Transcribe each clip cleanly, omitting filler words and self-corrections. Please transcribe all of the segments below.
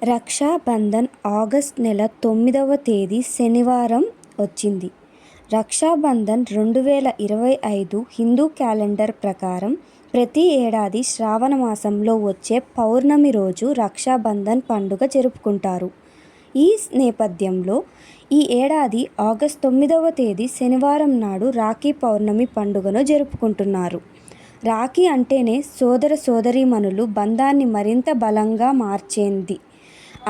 Rakshabandhan August నెల 9వ తేదీ శనివారం వచ్చింది. రక్షాబంధన్ 2025 హిందూ క్యాలెండర్ ప్రకారం ప్రతి ఏడాది శ్రావణ మాసంలో వచ్చే పౌర్ణమి రోజు రక్షాబంధన్ పండుగ జరుపుకుంటారు. ఈ నేపథ్యంలో ఈ ఏడాది ఆగస్ట్ 9వ తేదీ శనివారం నాడు రాఖీ పౌర్ణమి పండుగను జరుపుకుంటున్నారు. రాఖీ అంటేనే సోదర సోదరీమణుల బంధాన్ని మరింత బలంగా మార్చేది.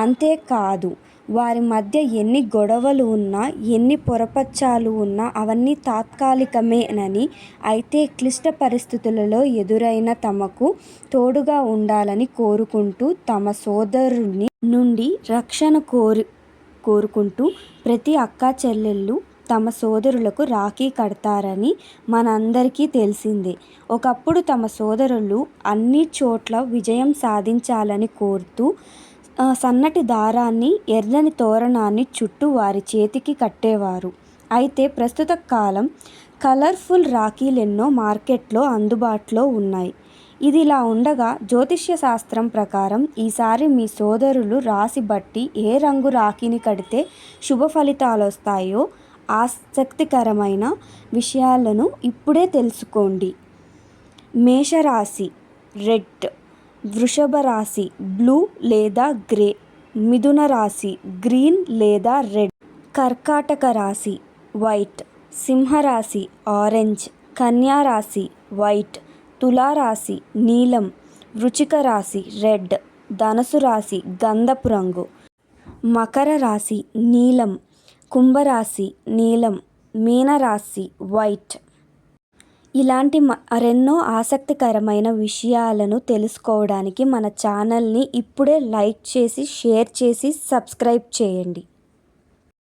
అంతేకాదు, వారి మధ్య ఎన్ని గొడవలు ఉన్నా, ఎన్ని పొరపచ్చాలు ఉన్నా అవన్నీ తాత్కాలికమేనని, అయితే క్లిష్ట పరిస్థితులలో ఎదురైనా తమకు తోడుగా ఉండాలని కోరుకుంటూ, తమ సోదరుని నుండి రక్షణ కోరుకుంటూ ప్రతి అక్కా చెల్లెళ్ళు తమ సోదరులకు రాఖీ కడతారని మనందరికీ తెలిసిందే. ఒకప్పుడు తమ సోదరులు అన్ని చోట్ల విజయం సాధించాలని కోరుతూ సన్నటి దారాన్ని, ఎర్రని తోరణాన్ని చుట్టూ వారి చేతికి కట్టేవారు. అయితే ప్రస్తుత కాలం కలర్ఫుల్ రాఖీలెన్నో మార్కెట్లో అందుబాటులో ఉన్నాయి. ఇదిలా ఉండగా జ్యోతిష్య శాస్త్రం ప్రకారం ఈసారి మీ సోదరులు రాశి బట్టి ఏ రంగు రాఖీని కడితే శుభ ఫలితాలొస్తాయో ఆసక్తికరమైన విషయాలను ఇప్పుడే తెలుసుకోండి. మేషరాశి రెడ్, వృషభ రాశి బ్లూ లేదా గ్రే, మిథున రాశి గ్రీన్ లేదా రెడ్, కర్కాటక రాశి వైట్, సింహరాశి ఆరెంజ్, కన్యా రాశి వైట్, తులారాశి నీలం, వృశ్చిక రాశి రెడ్, ధనుసు రాశి గంధపు రంగు, మకర రాశి నీలం, కుంభరాశి నీలం, మీనరాశి వైట్. ఇలాంటి మరెన్నో ఆసక్తికరమైన విషయాలను తెలుసుకోవడానికి మన ఛానల్ని ఇప్పుడే లైక్ చేసి, షేర్ చేసి, సబ్స్క్రైబ్ చేయండి.